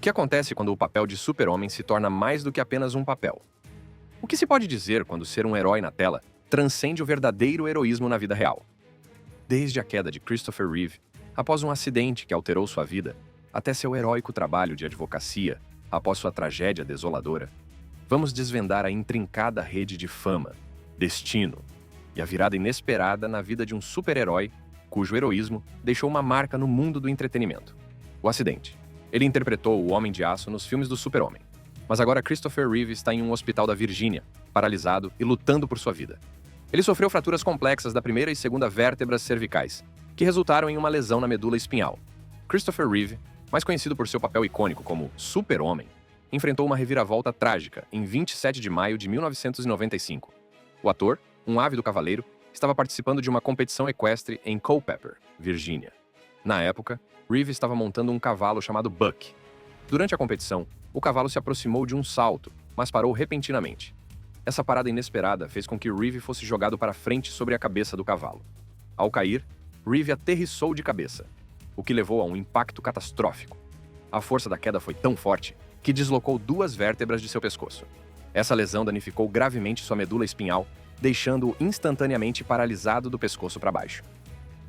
que acontece quando o papel de super-homem se torna mais do que apenas um papel? O que se pode dizer quando ser um herói na tela transcende o verdadeiro heroísmo na vida real? Desde a queda de Christopher Reeve, após um acidente que alterou sua vida, até seu heróico trabalho de advocacia, após sua tragédia desoladora, vamos desvendar a intrincada rede de fama, destino e a virada inesperada na vida de um super-herói cujo heroísmo deixou uma marca no mundo do entretenimento. O acidente. Ele interpretou o Homem de Aço nos filmes do Super-Homem. Mas agora Christopher Reeve está em um hospital da Virgínia, paralisado e lutando por sua vida. Ele sofreu fraturas complexas da primeira e segunda vértebras cervicais, que resultaram em uma lesão na medula espinhal. Christopher Reeve, mais conhecido por seu papel icônico como Super-Homem, enfrentou uma reviravolta trágica em 27 de maio de 1995. O ator, um ávido cavaleiro, estava participando de uma competição equestre em Culpeper, Virgínia. Na época, Reeve estava montando um cavalo chamado Buck. Durante a competição, o cavalo se aproximou de um salto, mas parou repentinamente. Essa parada inesperada fez com que Reeve fosse jogado para frente sobre a cabeça do cavalo. Ao cair, Reeve aterrissou de cabeça, o que levou a um impacto catastrófico. A força da queda foi tão forte que deslocou 2 vértebras de seu pescoço. Essa lesão danificou gravemente sua medula espinhal, deixando-o instantaneamente paralisado do pescoço para baixo.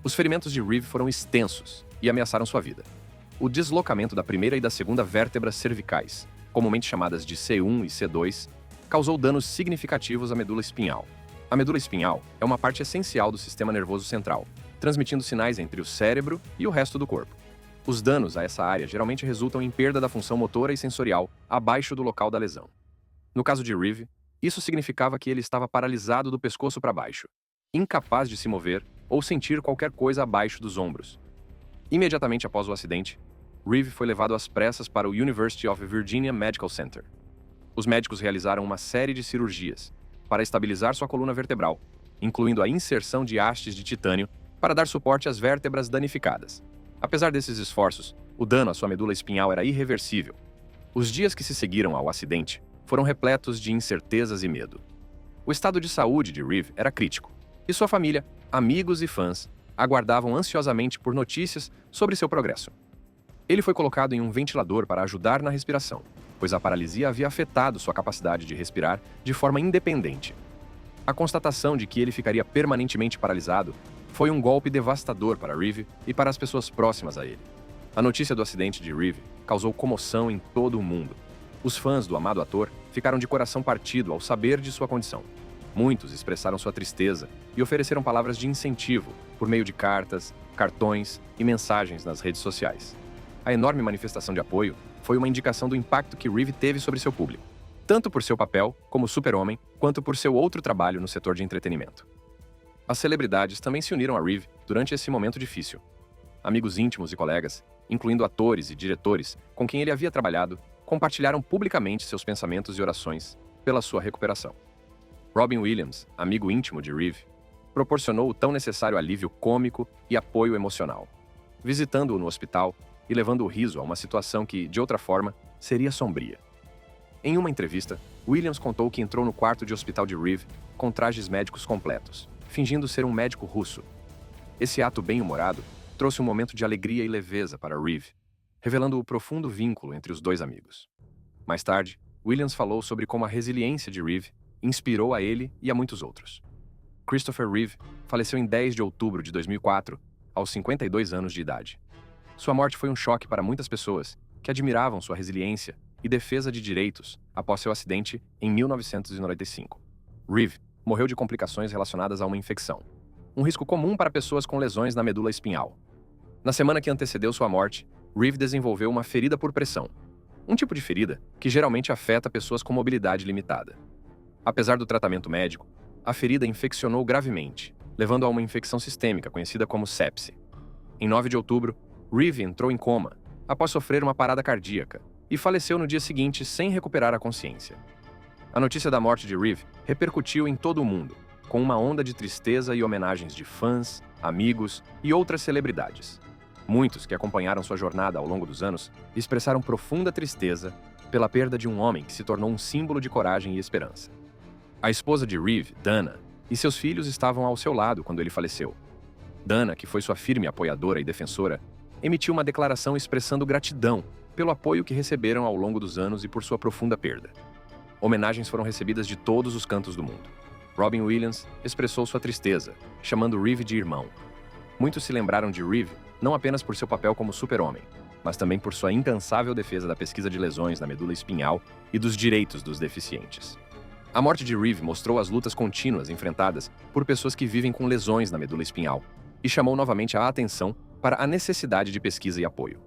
Os ferimentos de Reeve foram extensos e ameaçaram sua vida. O deslocamento da primeira e da segunda vértebras cervicais, comumente chamadas de C1 e C2, causou danos significativos à medula espinhal. A medula espinhal é uma parte essencial do sistema nervoso central, transmitindo sinais entre o cérebro e o resto do corpo. Os danos a essa área geralmente resultam em perda da função motora e sensorial abaixo do local da lesão. No caso de Reeve, isso significava que ele estava paralisado do pescoço para baixo, incapaz de se mover ou sentir qualquer coisa abaixo dos ombros. Imediatamente após o acidente, Reeve foi levado às pressas para o University of Virginia Medical Center. Os médicos realizaram uma série de cirurgias para estabilizar sua coluna vertebral, incluindo a inserção de hastes de titânio para dar suporte às vértebras danificadas. Apesar desses esforços, o dano à sua medula espinhal era irreversível. Os dias que se seguiram ao acidente foram repletos de incertezas e medo. O estado de saúde de Reeve era crítico, e sua família, amigos e fãs aguardavam ansiosamente por notícias sobre seu progresso. Ele foi colocado em um ventilador para ajudar na respiração, pois a paralisia havia afetado sua capacidade de respirar de forma independente. A constatação de que ele ficaria permanentemente paralisado foi um golpe devastador para Reeve e para as pessoas próximas a ele. A notícia do acidente de Reeve causou comoção em todo o mundo. Os fãs do amado ator ficaram de coração partido ao saber de sua condição. Muitos expressaram sua tristeza e ofereceram palavras de incentivo por meio de cartas, cartões e mensagens nas redes sociais. A enorme manifestação de apoio foi uma indicação do impacto que Reeve teve sobre seu público, tanto por seu papel como super-homem, quanto por seu outro trabalho no setor de entretenimento. As celebridades também se uniram a Reeve durante esse momento difícil. Amigos íntimos e colegas, incluindo atores e diretores com quem ele havia trabalhado, compartilharam publicamente seus pensamentos e orações pela sua recuperação. Robin Williams, amigo íntimo de Reeve, proporcionou o tão necessário alívio cômico e apoio emocional, visitando-o no hospital e levando o riso a uma situação que, de outra forma, seria sombria. Em uma entrevista, Williams contou que entrou no quarto de hospital de Reeve com trajes médicos completos, fingindo ser um médico russo. Esse ato bem-humorado trouxe um momento de alegria e leveza para Reeve, revelando o profundo vínculo entre os dois amigos. Mais tarde, Williams falou sobre como a resiliência de Reeve inspirou a ele e a muitos outros. Christopher Reeve faleceu em 10 de outubro de 2004, aos 52 anos de idade. Sua morte foi um choque para muitas pessoas que admiravam sua resiliência e defesa de direitos após seu acidente em 1995. Reeve morreu de complicações relacionadas a uma infecção, um risco comum para pessoas com lesões na medula espinhal. Na semana que antecedeu sua morte, Reeve desenvolveu uma ferida por pressão, um tipo de ferida que geralmente afeta pessoas com mobilidade limitada. Apesar do tratamento médico, a ferida infeccionou gravemente, levando a uma infecção sistêmica conhecida como sepse. Em 9 de outubro, Reeve entrou em coma após sofrer uma parada cardíaca e faleceu no dia seguinte sem recuperar a consciência. A notícia da morte de Reeve repercutiu em todo o mundo, com uma onda de tristeza e homenagens de fãs, amigos e outras celebridades. Muitos que acompanharam sua jornada ao longo dos anos expressaram profunda tristeza pela perda de um homem que se tornou um símbolo de coragem e esperança. A esposa de Reeve, Dana, e seus filhos estavam ao seu lado quando ele faleceu. Dana, que foi sua firme apoiadora e defensora, emitiu uma declaração expressando gratidão pelo apoio que receberam ao longo dos anos e por sua profunda perda. Homenagens foram recebidas de todos os cantos do mundo. Robin Williams expressou sua tristeza, chamando Reeve de irmão. Muitos se lembraram de Reeve não apenas por seu papel como super-homem, mas também por sua incansável defesa da pesquisa de lesões na medula espinhal e dos direitos dos deficientes. A morte de Reeve mostrou as lutas contínuas enfrentadas por pessoas que vivem com lesões na medula espinhal e chamou novamente a atenção para a necessidade de pesquisa e apoio.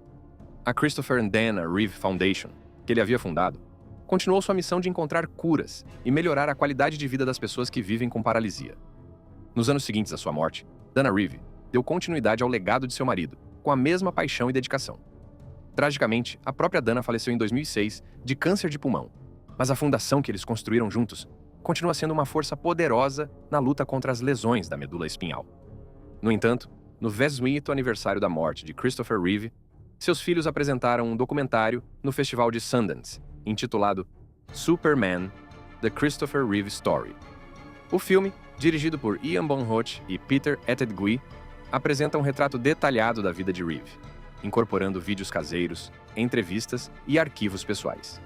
A Christopher and Dana Reeve Foundation, que ele havia fundado, continuou sua missão de encontrar curas e melhorar a qualidade de vida das pessoas que vivem com paralisia. Nos anos seguintes à sua morte, Dana Reeve deu continuidade ao legado de seu marido, com a mesma paixão e dedicação. Tragicamente, a própria Dana faleceu em 2006 de câncer de pulmão, mas a fundação que eles construíram juntos continua sendo uma força poderosa na luta contra as lesões da medula espinhal. No entanto, no 20º aniversário da morte de Christopher Reeve, seus filhos apresentaram um documentário no Festival de Sundance, intitulado Superman: The Christopher Reeve Story. O filme, dirigido por Ian Bonhoch e Peter Ettedgui, apresenta um retrato detalhado da vida de Reeve, incorporando vídeos caseiros, entrevistas e arquivos pessoais.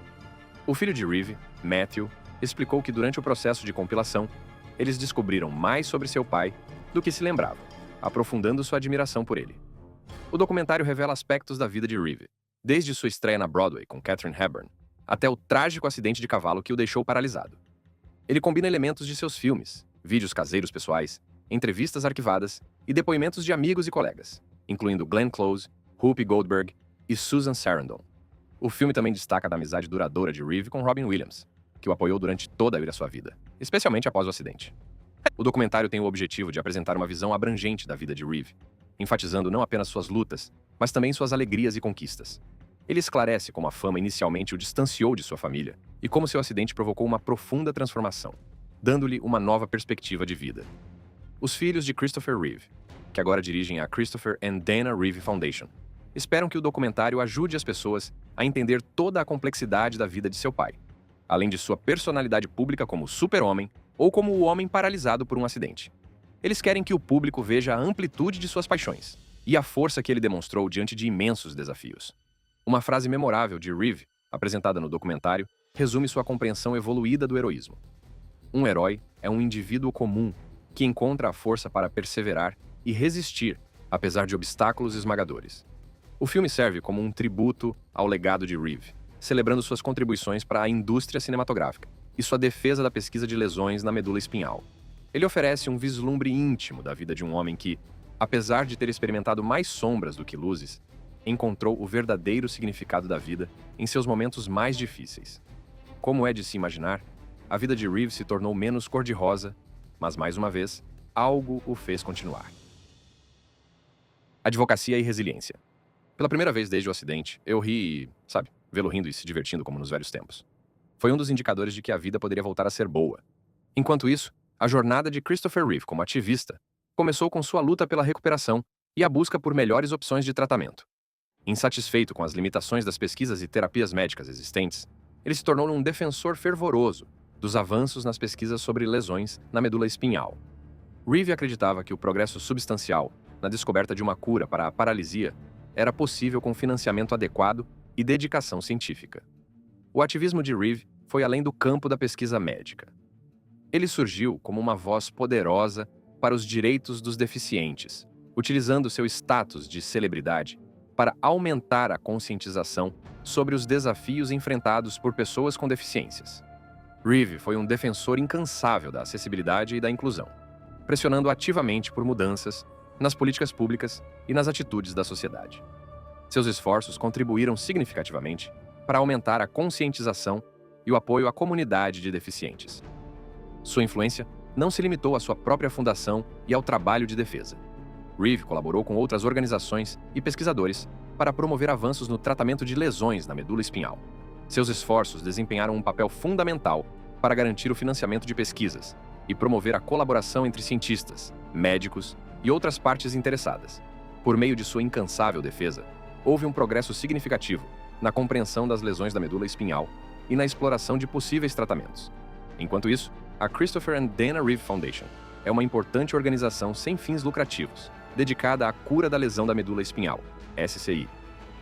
O filho de Reeve, Matthew, explicou que durante o processo de compilação, eles descobriram mais sobre seu pai do que se lembravam, aprofundando sua admiração por ele. O documentário revela aspectos da vida de Reeve, desde sua estreia na Broadway com Katharine Hepburn, até o trágico acidente de cavalo que o deixou paralisado. Ele combina elementos de seus filmes, vídeos caseiros pessoais, entrevistas arquivadas e depoimentos de amigos e colegas, incluindo Glenn Close, Whoopi Goldberg e Susan Sarandon. O filme também destaca a amizade duradoura de Reeve com Robin Williams, que o apoiou durante toda a sua vida, especialmente após o acidente. O documentário tem o objetivo de apresentar uma visão abrangente da vida de Reeve, enfatizando não apenas suas lutas, mas também suas alegrias e conquistas. Ele esclarece como a fama inicialmente o distanciou de sua família e como seu acidente provocou uma profunda transformação, dando-lhe uma nova perspectiva de vida. Os filhos de Christopher Reeve, que agora dirigem a Christopher and Dana Reeve Foundation, esperam que o documentário ajude as pessoas a entender toda a complexidade da vida de seu pai, além de sua personalidade pública como super-homem ou como o homem paralisado por um acidente. Eles querem que o público veja a amplitude de suas paixões e a força que ele demonstrou diante de imensos desafios. Uma frase memorável de Reeve, apresentada no documentário, resume sua compreensão evoluída do heroísmo. Um herói é um indivíduo comum que encontra a força para perseverar e resistir, apesar de obstáculos esmagadores. O filme serve como um tributo ao legado de Reeve, celebrando suas contribuições para a indústria cinematográfica e sua defesa da pesquisa de lesões na medula espinhal. Ele oferece um vislumbre íntimo da vida de um homem que, apesar de ter experimentado mais sombras do que luzes, encontrou o verdadeiro significado da vida em seus momentos mais difíceis. Como é de se imaginar, a vida de Reeve se tornou menos cor-de-rosa, mas, mais uma vez, algo o fez continuar. Advocacia e resiliência. Pela primeira vez desde o acidente, eu ri e, vê-lo rindo e se divertindo como nos velhos tempos. Foi um dos indicadores de que a vida poderia voltar a ser boa. Enquanto isso, a jornada de Christopher Reeve como ativista começou com sua luta pela recuperação e a busca por melhores opções de tratamento. Insatisfeito com as limitações das pesquisas e terapias médicas existentes, ele se tornou um defensor fervoroso dos avanços nas pesquisas sobre lesões na medula espinhal. Reeve acreditava que o progresso substancial na descoberta de uma cura para a paralisia era possível com financiamento adequado e dedicação científica. O ativismo de Reeve foi além do campo da pesquisa médica. Ele surgiu como uma voz poderosa para os direitos dos deficientes, utilizando seu status de celebridade para aumentar a conscientização sobre os desafios enfrentados por pessoas com deficiências. Reeve foi um defensor incansável da acessibilidade e da inclusão, pressionando ativamente por mudanças nas políticas públicas e nas atitudes da sociedade. Seus esforços contribuíram significativamente para aumentar a conscientização e o apoio à comunidade de deficientes. Sua influência não se limitou à sua própria fundação e ao trabalho de defesa. Reeve colaborou com outras organizações e pesquisadores para promover avanços no tratamento de lesões na medula espinhal. Seus esforços desempenharam um papel fundamental para garantir o financiamento de pesquisas e promover a colaboração entre cientistas, médicos e outras partes interessadas. Por meio de sua incansável defesa, houve um progresso significativo na compreensão das lesões da medula espinhal e na exploração de possíveis tratamentos. Enquanto isso, a Christopher and Dana Reeve Foundation é uma importante organização sem fins lucrativos, dedicada à cura da lesão da medula espinhal, SCI.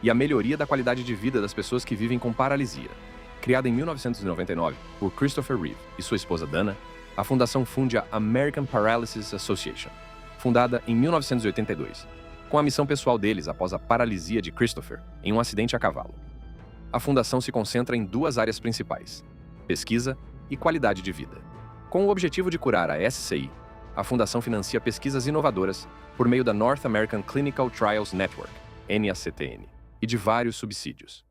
e a melhoria da qualidade de vida das pessoas que vivem com paralisia. Criada em 1999 por Christopher Reeve e sua esposa Dana, a fundação funde a American Paralysis Association, fundada em 1982, com a missão pessoal deles após a paralisia de Christopher em um acidente a cavalo. A fundação se concentra em duas áreas principais: pesquisa e qualidade de vida. Com o objetivo de curar a SCI, a fundação financia pesquisas inovadoras por meio da North American Clinical Trials Network, NACTN, e de vários subsídios.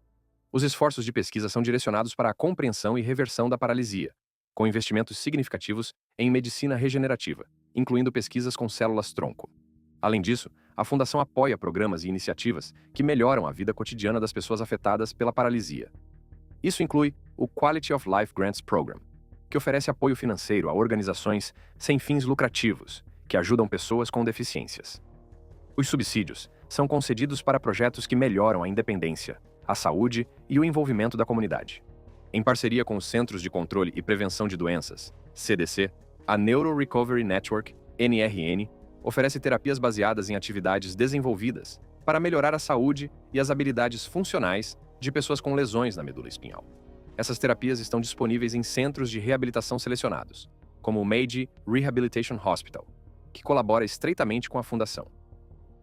Os esforços de pesquisa são direcionados para a compreensão e reversão da paralisia, com investimentos significativos em medicina regenerativa, incluindo pesquisas com células-tronco. Além disso, a Fundação apoia programas e iniciativas que melhoram a vida cotidiana das pessoas afetadas pela paralisia. Isso inclui o Quality of Life Grants Program, que oferece apoio financeiro a organizações sem fins lucrativos que ajudam pessoas com deficiências. Os subsídios são concedidos para projetos que melhoram a independência, a saúde e o envolvimento da comunidade. Em parceria com os Centros de Controle e Prevenção de Doenças, CDC, a Neuro Recovery Network, NRN, oferece terapias baseadas em atividades desenvolvidas para melhorar a saúde e as habilidades funcionais de pessoas com lesões na medula espinhal. Essas terapias estão disponíveis em centros de reabilitação selecionados, como o Meiji Rehabilitation Hospital, que colabora estreitamente com a fundação.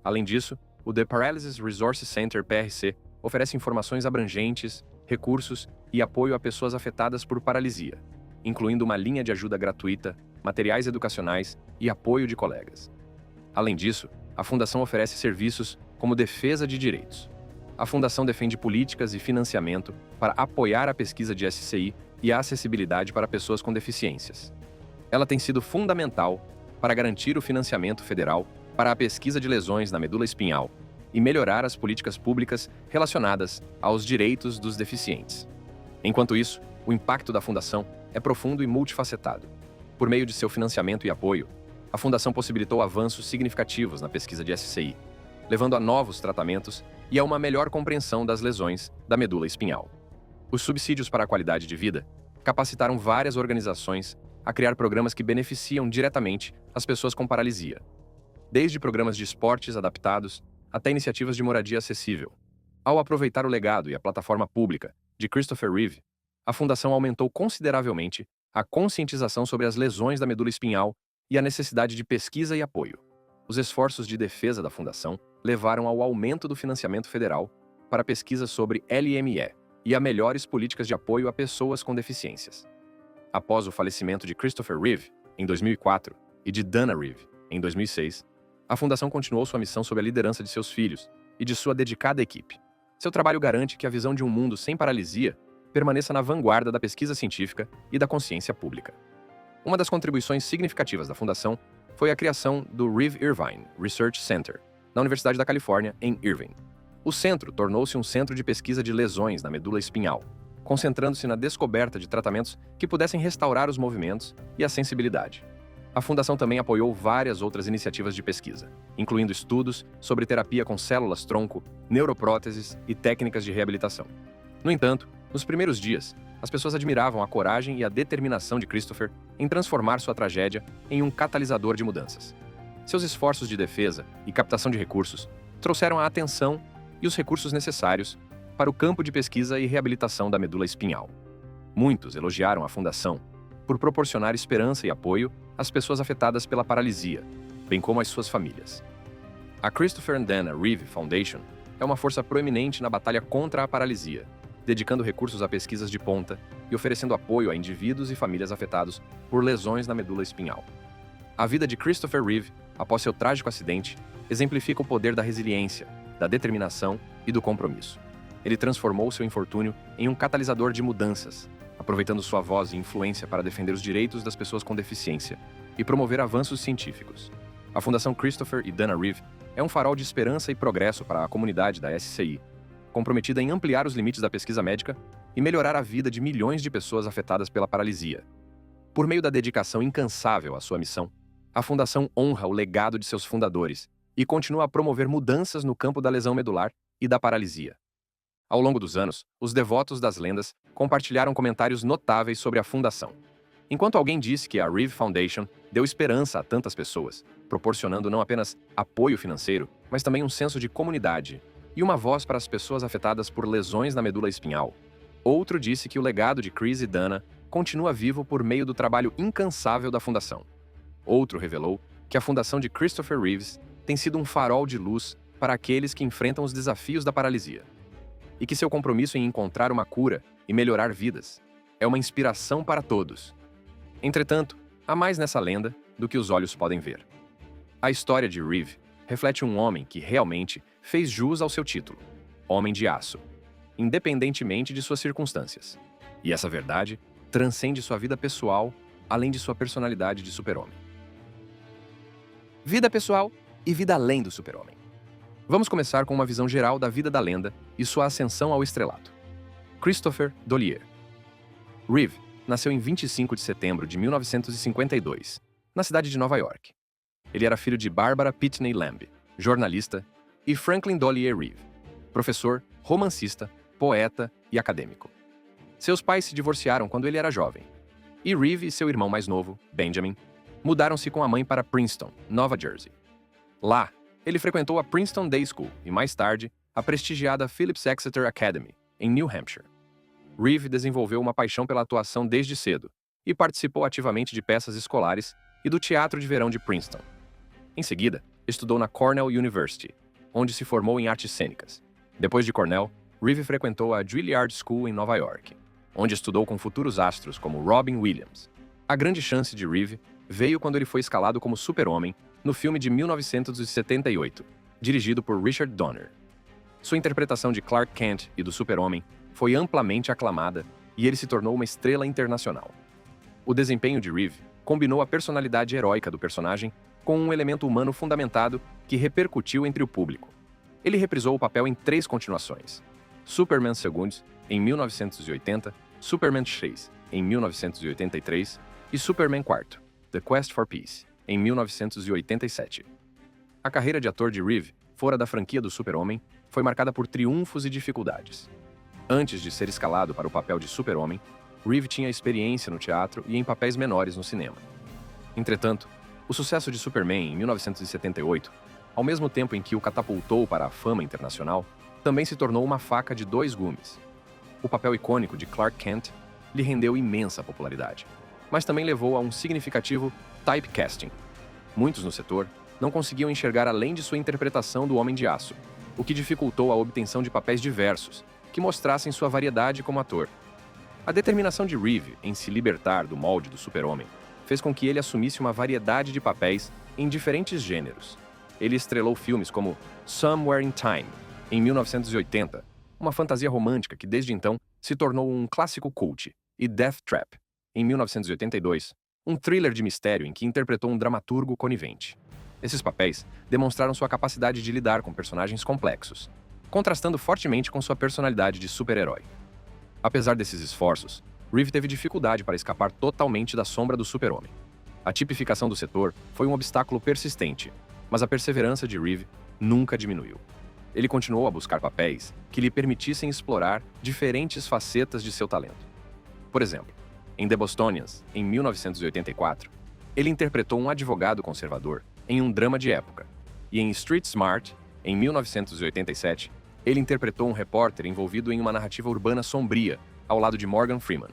Além disso, o The Paralysis Resource Center PRC oferece informações abrangentes, recursos e apoio a pessoas afetadas por paralisia, incluindo uma linha de ajuda gratuita, materiais educacionais e apoio de colegas. Além disso, a Fundação oferece serviços como defesa de direitos. A Fundação defende políticas e financiamento para apoiar a pesquisa de SCI e a acessibilidade para pessoas com deficiências. Ela tem sido fundamental para garantir o financiamento federal para a pesquisa de lesões na medula espinhal e melhorar as políticas públicas relacionadas aos direitos dos deficientes. Enquanto isso, o impacto da Fundação é profundo e multifacetado. Por meio de seu financiamento e apoio, a Fundação possibilitou avanços significativos na pesquisa de SCI, levando a novos tratamentos e a uma melhor compreensão das lesões da medula espinhal. Os subsídios para a qualidade de vida capacitaram várias organizações a criar programas que beneficiam diretamente as pessoas com paralisia, desde programas de esportes adaptados até iniciativas de moradia acessível. Ao aproveitar o legado e a plataforma pública de Christopher Reeve, a Fundação aumentou consideravelmente a conscientização sobre as lesões da medula espinhal e a necessidade de pesquisa e apoio. Os esforços de defesa da Fundação levaram ao aumento do financiamento federal para pesquisas sobre LME e a melhores políticas de apoio a pessoas com deficiências. Após o falecimento de Christopher Reeve, em 2004, e de Dana Reeve, em 2006, a Fundação continuou sua missão sob a liderança de seus filhos e de sua dedicada equipe. Seu trabalho garante que a visão de um mundo sem paralisia permaneça na vanguarda da pesquisa científica e da consciência pública. Uma das contribuições significativas da Fundação foi a criação do Reeve Irvine Research Center, na Universidade da Califórnia, em Irvine. O centro tornou-se um centro de pesquisa de lesões na medula espinhal, concentrando-se na descoberta de tratamentos que pudessem restaurar os movimentos e a sensibilidade. A Fundação também apoiou várias outras iniciativas de pesquisa, incluindo estudos sobre terapia com células-tronco, neuropróteses e técnicas de reabilitação. No entanto, nos primeiros dias, as pessoas admiravam a coragem e a determinação de Christopher em transformar sua tragédia em um catalisador de mudanças. Seus esforços de defesa e captação de recursos trouxeram a atenção e os recursos necessários para o campo de pesquisa e reabilitação da medula espinhal. Muitos elogiaram a Fundação por proporcionar esperança e apoio às pessoas afetadas pela paralisia, bem como às suas famílias. A Christopher and Dana Reeve Foundation é uma força proeminente na batalha contra a paralisia, dedicando recursos a pesquisas de ponta e oferecendo apoio a indivíduos e famílias afetados por lesões na medula espinhal. A vida de Christopher Reeve, após seu trágico acidente, exemplifica o poder da resiliência, da determinação e do compromisso. Ele transformou seu infortúnio em um catalisador de mudanças, aproveitando sua voz e influência para defender os direitos das pessoas com deficiência e promover avanços científicos. A Fundação Christopher e Dana Reeve é um farol de esperança e progresso para a comunidade da SCI, comprometida em ampliar os limites da pesquisa médica e melhorar a vida de milhões de pessoas afetadas pela paralisia. Por meio da dedicação incansável à sua missão, a Fundação honra o legado de seus fundadores e continua a promover mudanças no campo da lesão medular e da paralisia. Ao longo dos anos, os devotos das lendas compartilharam comentários notáveis sobre a Fundação. Enquanto alguém disse que a Reeve Foundation deu esperança a tantas pessoas, proporcionando não apenas apoio financeiro, mas também um senso de comunidade, e uma voz para as pessoas afetadas por lesões na medula espinhal. Outro disse que o legado de Chris e Dana continua vivo por meio do trabalho incansável da fundação. Outro revelou que a fundação de Christopher Reeves tem sido um farol de luz para aqueles que enfrentam os desafios da paralisia, e que seu compromisso em encontrar uma cura e melhorar vidas é uma inspiração para todos. Entretanto, há mais nessa lenda do que os olhos podem ver. A história de Reeve reflete um homem que realmente fez jus ao seu título, Homem de Aço, independentemente de suas circunstâncias. E essa verdade transcende sua vida pessoal, além de sua personalidade de super-homem. Vida pessoal e vida além do super-homem. Vamos começar com uma visão geral da vida da lenda e sua ascensão ao estrelato. Christopher Dollier. Reeve nasceu em 25 de setembro de 1952, na cidade de Nova York. Ele era filho de Barbara Pitney Lamb, jornalista, e Franklin Dollier Reeve, professor, romancista, poeta e acadêmico. Seus pais se divorciaram quando ele era jovem, e Reeve e seu irmão mais novo, Benjamin, mudaram-se com a mãe para Princeton, Nova Jersey. Lá, ele frequentou a Princeton Day School e, mais tarde, a prestigiada Phillips Exeter Academy, em New Hampshire. Reeve desenvolveu uma paixão pela atuação desde cedo e participou ativamente de peças escolares e do Teatro de Verão de Princeton. Em seguida, estudou na Cornell University, onde se formou em artes cênicas. Depois de Cornell, Reeve frequentou a Juilliard School em Nova York, onde estudou com futuros astros como Robin Williams. A grande chance de Reeve veio quando ele foi escalado como super-homem no filme de 1978, dirigido por Richard Donner. Sua interpretação de Clark Kent e do super-homem foi amplamente aclamada e ele se tornou uma estrela internacional. O desempenho de Reeve combinou a personalidade heróica do personagem com um elemento humano fundamentado que repercutiu entre o público. Ele reprisou o papel em 3 continuações: Superman Segundos, em 1980, Superman 6, em 1983 e Superman IV, The Quest for Peace, em 1987. A carreira de ator de Reeve, fora da franquia do Super-Homem, foi marcada por triunfos e dificuldades. Antes de ser escalado para o papel de Super-Homem, Reeve tinha experiência no teatro e em papéis menores no cinema. Entretanto, o sucesso de Superman em 1978, ao mesmo tempo em que o catapultou para a fama internacional, também se tornou uma faca de 2 gumes. O papel icônico de Clark Kent lhe rendeu imensa popularidade, mas também levou a um significativo typecasting. Muitos no setor não conseguiam enxergar além de sua interpretação do Homem de Aço, o que dificultou a obtenção de papéis diversos, que mostrassem sua variedade como ator. A determinação de Reeve em se libertar do molde do super-homem fez com que ele assumisse uma variedade de papéis em diferentes gêneros. Ele estrelou filmes como Somewhere in Time, em 1980, uma fantasia romântica que desde então se tornou um clássico cult, e Death Trap, em 1982, um thriller de mistério em que interpretou um dramaturgo conivente. Esses papéis demonstraram sua capacidade de lidar com personagens complexos, contrastando fortemente com sua personalidade de super-herói. Apesar desses esforços, Reeve teve dificuldade para escapar totalmente da sombra do super-homem. A tipificação do setor foi um obstáculo persistente, mas a perseverança de Reeve nunca diminuiu. Ele continuou a buscar papéis que lhe permitissem explorar diferentes facetas de seu talento. Por exemplo, em The Bostonians, em 1984, ele interpretou um advogado conservador em um drama de época, e em Street Smart, em 1987, ele interpretou um repórter envolvido em uma narrativa urbana sombria, ao lado de Morgan Freeman.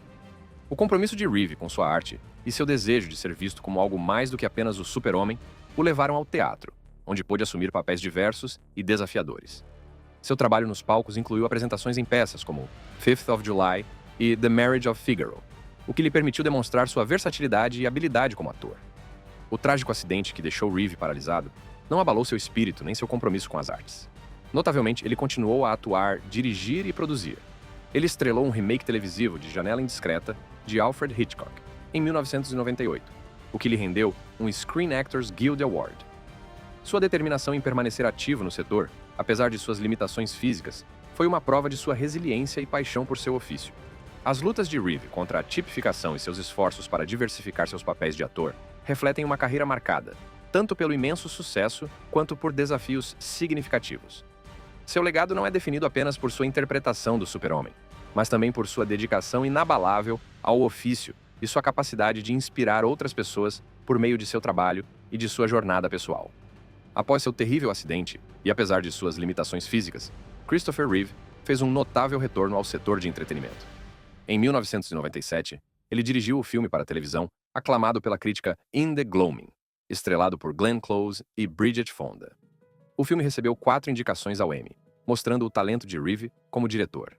O compromisso de Reeve com sua arte e seu desejo de ser visto como algo mais do que apenas o super-homem o levaram ao teatro, onde pôde assumir papéis diversos e desafiadores. Seu trabalho nos palcos incluiu apresentações em peças como Fifth of July e The Marriage of Figaro, o que lhe permitiu demonstrar sua versatilidade e habilidade como ator. O trágico acidente que deixou Reeve paralisado não abalou seu espírito nem seu compromisso com as artes. Notavelmente, ele continuou a atuar, dirigir e produzir. Ele estrelou um remake televisivo de Janela Indiscreta, de Alfred Hitchcock, em 1998, o que lhe rendeu um Screen Actors Guild Award. Sua determinação em permanecer ativo no setor, apesar de suas limitações físicas, foi uma prova de sua resiliência e paixão por seu ofício. As lutas de Reeve contra a tipificação e seus esforços para diversificar seus papéis de ator refletem uma carreira marcada, tanto pelo imenso sucesso quanto por desafios significativos. Seu legado não é definido apenas por sua interpretação do super-homem, mas também por sua dedicação inabalável ao ofício e sua capacidade de inspirar outras pessoas por meio de seu trabalho e de sua jornada pessoal. Após seu terrível acidente, e apesar de suas limitações físicas, Christopher Reeve fez um notável retorno ao setor de entretenimento. Em 1997, ele dirigiu o filme para televisão aclamado pela crítica In the Gloaming, estrelado por Glenn Close e Bridget Fonda. O filme recebeu 4 indicações ao Emmy, mostrando o talento de Reeve como diretor.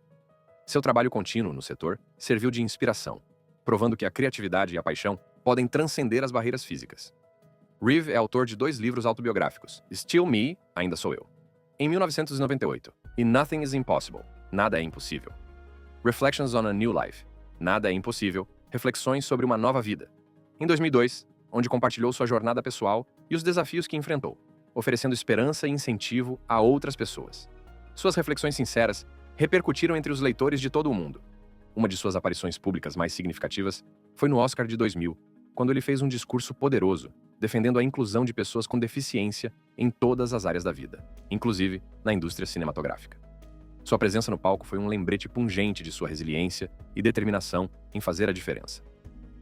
Seu trabalho contínuo no setor serviu de inspiração, provando que a criatividade e a paixão podem transcender as barreiras físicas. Reeve é autor de 2 livros autobiográficos, Still Me, Ainda Sou Eu, em 1998, e Nothing is Impossible, Nada é Impossível. Reflections on a New Life, Nada é Impossível, Reflexões sobre uma Nova Vida, em 2002, onde compartilhou sua jornada pessoal e os desafios que enfrentou, oferecendo esperança e incentivo a outras pessoas. Suas reflexões sinceras repercutiram entre os leitores de todo o mundo. Uma de suas aparições públicas mais significativas foi no Oscar de 2000, quando ele fez um discurso poderoso, defendendo a inclusão de pessoas com deficiência em todas as áreas da vida, inclusive na indústria cinematográfica. Sua presença no palco foi um lembrete pungente de sua resiliência e determinação em fazer a diferença.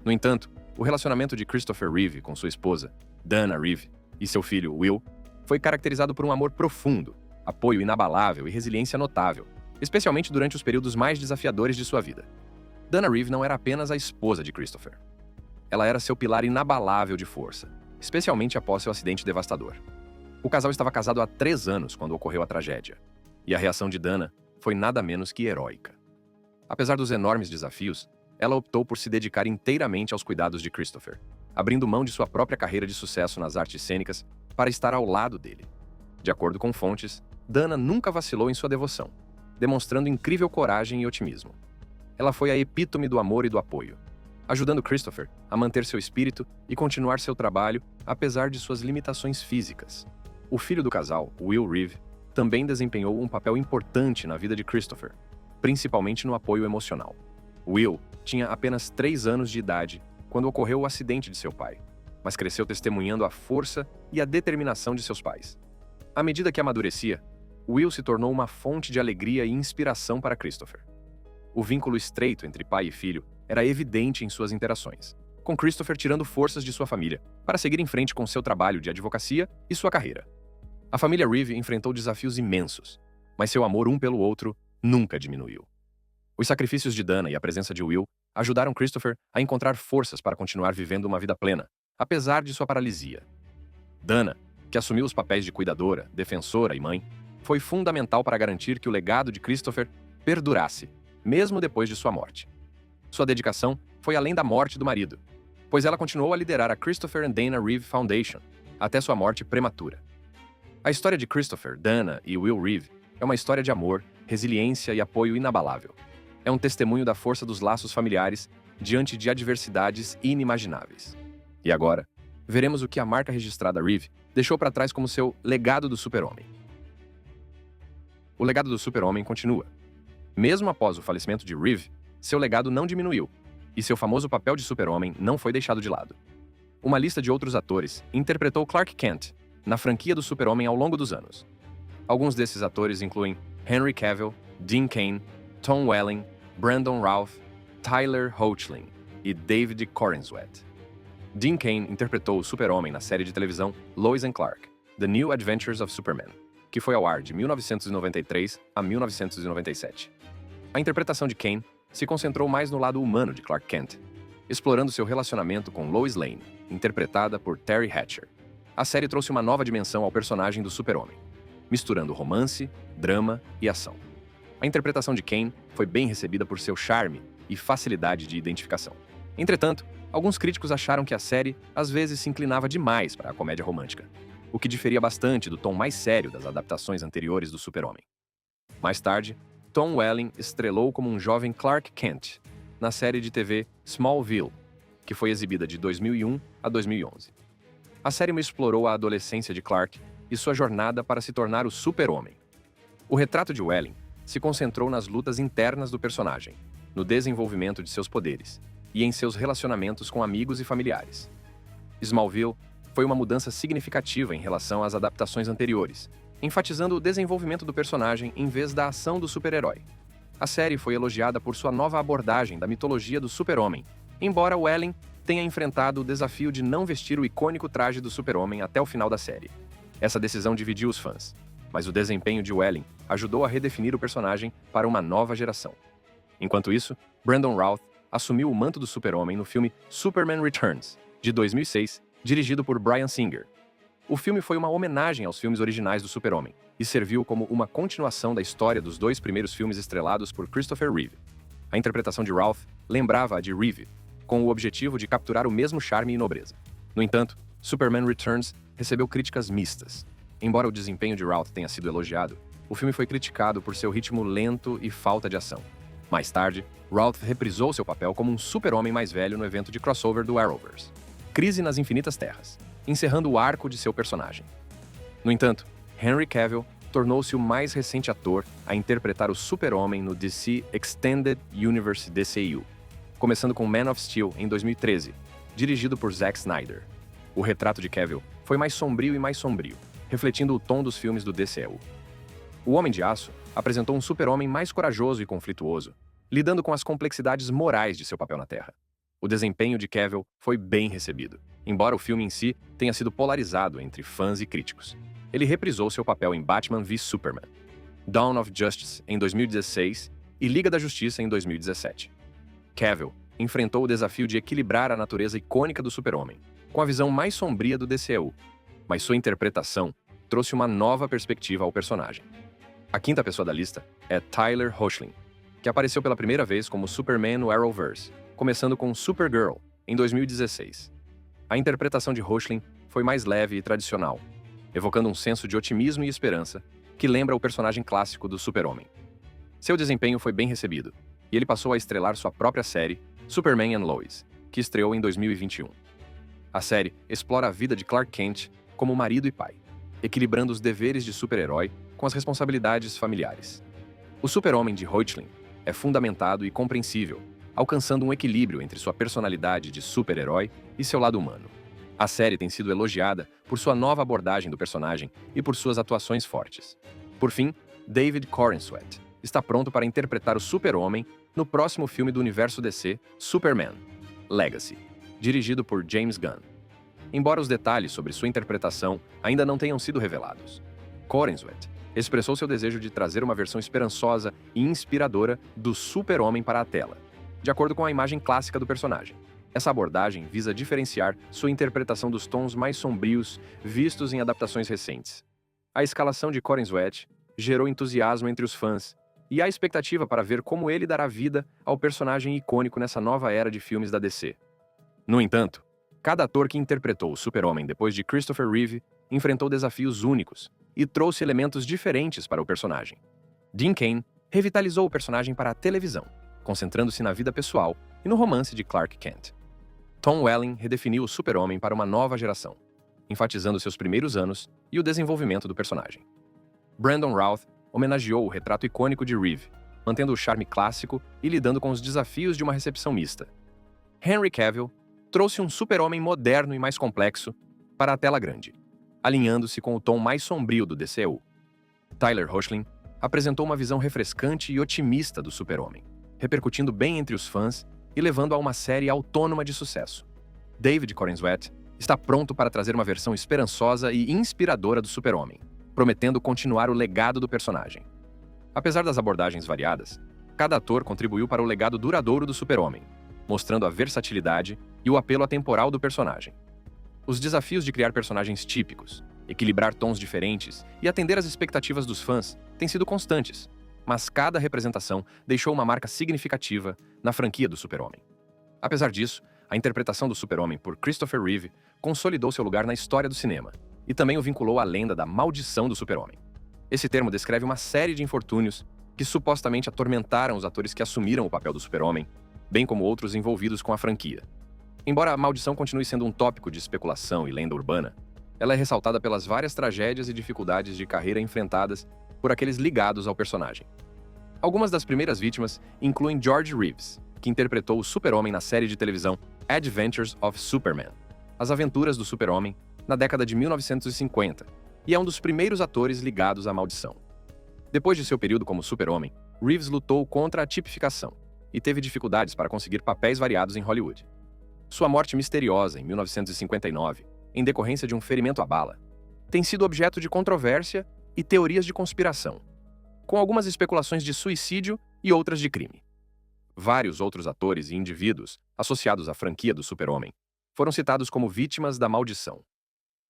No entanto, o relacionamento de Christopher Reeve com sua esposa, Dana Reeve, e seu filho, Will, foi caracterizado por um amor profundo, apoio inabalável e resiliência notável, especialmente durante os períodos mais desafiadores de sua vida. Dana Reeve não era apenas a esposa de Christopher. Ela era seu pilar inabalável de força, especialmente após seu acidente devastador. O casal estava casado há 3 anos quando ocorreu a tragédia, e a reação de Dana foi nada menos que heróica. Apesar dos enormes desafios, ela optou por se dedicar inteiramente aos cuidados de Christopher, abrindo mão de sua própria carreira de sucesso nas artes cênicas para estar ao lado dele. De acordo com fontes, Dana nunca vacilou em sua devoção, demonstrando incrível coragem e otimismo. Ela foi a epítome do amor e do apoio, ajudando Christopher a manter seu espírito e continuar seu trabalho apesar de suas limitações físicas. O filho do casal, Will Reeve, também desempenhou um papel importante na vida de Christopher, principalmente no apoio emocional. Will tinha apenas 3 anos de idade quando ocorreu o acidente de seu pai, mas cresceu testemunhando a força e a determinação de seus pais. À medida que amadurecia, Will se tornou uma fonte de alegria e inspiração para Christopher. O vínculo estreito entre pai e filho era evidente em suas interações, com Christopher tirando forças de sua família para seguir em frente com seu trabalho de advocacia e sua carreira. A família Reeve enfrentou desafios imensos, mas seu amor um pelo outro nunca diminuiu. Os sacrifícios de Dana e a presença de Will ajudaram Christopher a encontrar forças para continuar vivendo uma vida plena, apesar de sua paralisia. Dana, que assumiu os papéis de cuidadora, defensora e mãe, foi fundamental para garantir que o legado de Christopher perdurasse, mesmo depois de sua morte. Sua dedicação foi além da morte do marido, pois ela continuou a liderar a Christopher and Dana Reeve Foundation até sua morte prematura. A história de Christopher, Dana e Will Reeve é uma história de amor, resiliência e apoio inabalável. É um testemunho da força dos laços familiares diante de adversidades inimagináveis. E agora, veremos o que a marca registrada Reeve deixou para trás como seu legado do super-homem. O legado do super-homem continua. Mesmo após o falecimento de Reeve, seu legado não diminuiu, e seu famoso papel de super-homem não foi deixado de lado. Uma lista de outros atores interpretou Clark Kent na franquia do super-homem ao longo dos anos. Alguns desses atores incluem Henry Cavill, Dean Cain, Tom Welling, Brandon Routh, Tyler Hoechlin e David Corenswet. Dean Cain interpretou o super-homem na série de televisão Lois and Clark, The New Adventures of Superman, que foi ao ar de 1993 a 1997. A interpretação de Cain se concentrou mais no lado humano de Clark Kent, explorando seu relacionamento com Lois Lane, interpretada por Terry Hatcher. A série trouxe uma nova dimensão ao personagem do super-homem, misturando romance, drama e ação. A interpretação de Cain foi bem recebida por seu charme e facilidade de identificação. Entretanto, alguns críticos acharam que a série às vezes se inclinava demais para a comédia romântica, o que diferia bastante do tom mais sério das adaptações anteriores do super-homem. Mais tarde, Tom Welling estrelou como um jovem Clark Kent na série de TV Smallville, que foi exibida de 2001 a 2011. A série explorou a adolescência de Clark e sua jornada para se tornar o super-homem. O retrato de Welling se concentrou nas lutas internas do personagem, no desenvolvimento de seus poderes e em seus relacionamentos com amigos e familiares. Smallville foi uma mudança significativa em relação às adaptações anteriores, enfatizando o desenvolvimento do personagem em vez da ação do super-herói. A série foi elogiada por sua nova abordagem da mitologia do super-homem, embora Welling tenha enfrentado o desafio de não vestir o icônico traje do super-homem até o final da série. Essa decisão dividiu os fãs, mas o desempenho de Welling ajudou a redefinir o personagem para uma nova geração. Enquanto isso, Brandon Routh assumiu o manto do Super-Homem no filme Superman Returns, de 2006, dirigido por Bryan Singer. O filme foi uma homenagem aos filmes originais do Super-Homem e serviu como uma continuação da história dos dois primeiros filmes estrelados por Christopher Reeve. A interpretação de Routh lembrava a de Reeve, com o objetivo de capturar o mesmo charme e nobreza. No entanto, Superman Returns recebeu críticas mistas. Embora o desempenho de Routh tenha sido elogiado, o filme foi criticado por seu ritmo lento e falta de ação. Mais tarde, Routh reprisou seu papel como um super-homem mais velho no evento de crossover do Arrowverse, Crise nas Infinitas Terras, encerrando o arco de seu personagem. No entanto, Henry Cavill tornou-se o mais recente ator a interpretar o Super-Homem no DC Extended Universe DCU, começando com Man of Steel em 2013, dirigido por Zack Snyder. O retrato de Cavill foi mais sombrio e mais sombrio, refletindo o tom dos filmes do DCU. O Homem de Aço apresentou um super-homem mais corajoso e conflituoso, lidando com as complexidades morais de seu papel na Terra. O desempenho de Cavill foi bem recebido, embora o filme em si tenha sido polarizado entre fãs e críticos. Ele reprisou seu papel em Batman v Superman, Dawn of Justice em 2016 e Liga da Justiça em 2017. Cavill enfrentou o desafio de equilibrar a natureza icônica do Super-Homem, com a visão mais sombria do DCU, mas sua interpretação trouxe uma nova perspectiva ao personagem. A quinta pessoa da lista é Tyler Hoechlin, que apareceu pela primeira vez como Superman no Arrowverse, começando com Supergirl, em 2016. A interpretação de Hoechlin foi mais leve e tradicional, evocando um senso de otimismo e esperança que lembra o personagem clássico do Super-Homem. Seu desempenho foi bem recebido, e ele passou a estrelar sua própria série, Superman and Lois, que estreou em 2021. A série explora a vida de Clark Kent como marido e pai, equilibrando os deveres de super-herói com as responsabilidades familiares. O Super-Homem de Hoechlin é fundamentado e compreensível, alcançando um equilíbrio entre sua personalidade de super-herói e seu lado humano. A série tem sido elogiada por sua nova abordagem do personagem e por suas atuações fortes. Por fim, David Corenswet está pronto para interpretar o Super-Homem no próximo filme do universo DC, Superman Legacy, dirigido por James Gunn. Embora os detalhes sobre sua interpretação ainda não tenham sido revelados, Corenswet expressou seu desejo de trazer uma versão esperançosa e inspiradora do Super-Homem para a tela, de acordo com a imagem clássica do personagem. Essa abordagem visa diferenciar sua interpretação dos tons mais sombrios vistos em adaptações recentes. A escalação de Corenswet gerou entusiasmo entre os fãs, e há expectativa para ver como ele dará vida ao personagem icônico nessa nova era de filmes da DC. No entanto, cada ator que interpretou o Super-Homem depois de Christopher Reeve enfrentou desafios únicos e trouxe elementos diferentes para o personagem. Dean Cain revitalizou o personagem para a televisão, concentrando-se na vida pessoal e no romance de Clark Kent. Tom Welling redefiniu o Super-Homem para uma nova geração, enfatizando seus primeiros anos e o desenvolvimento do personagem. Brandon Routh homenageou o retrato icônico de Reeve, mantendo o charme clássico e lidando com os desafios de uma recepção mista. Henry Cavill trouxe um Super-Homem moderno e mais complexo para a tela grande, alinhando-se com o tom mais sombrio do DCU. Tyler Hoechlin apresentou uma visão refrescante e otimista do Super-Homem, repercutindo bem entre os fãs e levando a uma série autônoma de sucesso. David Corenswet está pronto para trazer uma versão esperançosa e inspiradora do Super-Homem, prometendo continuar o legado do personagem. Apesar das abordagens variadas, cada ator contribuiu para o legado duradouro do Super-Homem, mostrando a versatilidade e o apelo atemporal do personagem. Os desafios de criar personagens típicos, equilibrar tons diferentes e atender às expectativas dos fãs têm sido constantes, mas cada representação deixou uma marca significativa na franquia do Super-Homem. Apesar disso, a interpretação do Super-Homem por Christopher Reeve consolidou seu lugar na história do cinema e também o vinculou à lenda da maldição do Super-Homem. Esse termo descreve uma série de infortúnios que supostamente atormentaram os atores que assumiram o papel do Super-Homem, bem como outros envolvidos com a franquia. Embora a maldição continue sendo um tópico de especulação e lenda urbana, ela é ressaltada pelas várias tragédias e dificuldades de carreira enfrentadas por aqueles ligados ao personagem. Algumas das primeiras vítimas incluem George Reeves, que interpretou o Super-Homem na série de televisão Adventures of Superman, As Aventuras do Super-Homem, na década de 1950, e é um dos primeiros atores ligados à maldição. Depois de seu período como Super-Homem, Reeves lutou contra a tipificação e teve dificuldades para conseguir papéis variados em Hollywood. Sua morte misteriosa, em 1959, em decorrência de um ferimento à bala, tem sido objeto de controvérsia e teorias de conspiração. com algumas especulações de suicídio e outras de crime. Vários outros atores e indivíduos associados à franquia do Super-Homem foram citados como vítimas da maldição.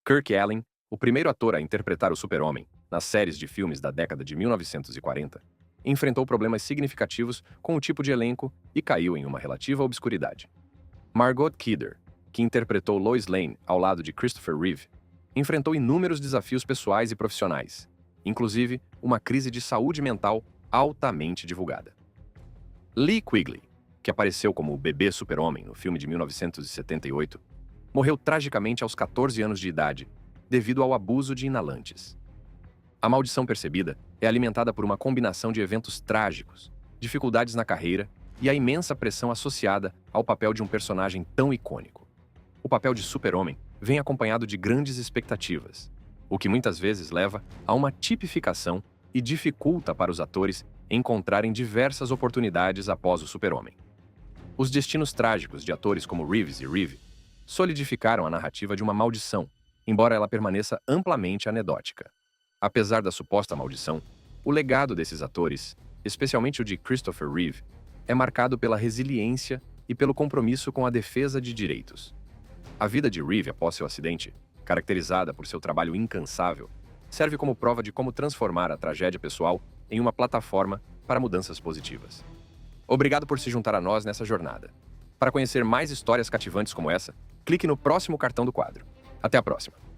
Kirk Allen, o primeiro ator a interpretar o Super-Homem nas séries de filmes da década de 1940, enfrentou problemas significativos com o tipo de elenco e caiu em uma relativa obscuridade. Margot Kidder, que interpretou Lois Lane ao lado de Christopher Reeve, enfrentou inúmeros desafios pessoais e profissionais, inclusive uma crise de saúde mental altamente divulgada. Lee Quigley, que apareceu como o bebê Super-Homem no filme de 1978, morreu tragicamente aos 14 anos de idade devido ao abuso de inalantes. A maldição percebida é alimentada por uma combinação de eventos trágicos, dificuldades na carreira e a imensa pressão associada ao papel de um personagem tão icônico. O papel de Super-Homem vem acompanhado de grandes expectativas, o que muitas vezes leva a uma tipificação e dificulta para os atores encontrarem diversas oportunidades após o Super-Homem. Os destinos trágicos de atores como Reeves e Reeve solidificaram a narrativa de uma maldição, embora ela permaneça amplamente anedótica. Apesar da suposta maldição, o legado desses atores, especialmente o de Christopher Reeve, é marcado pela resiliência e pelo compromisso com a defesa de direitos. A vida de Reeve após seu acidente, caracterizada por seu trabalho incansável, serve como prova de como transformar a tragédia pessoal em uma plataforma para mudanças positivas. Obrigado por se juntar a nós nessa jornada. Para conhecer mais histórias cativantes como essa, clique no próximo cartão do quadro. Até a próxima!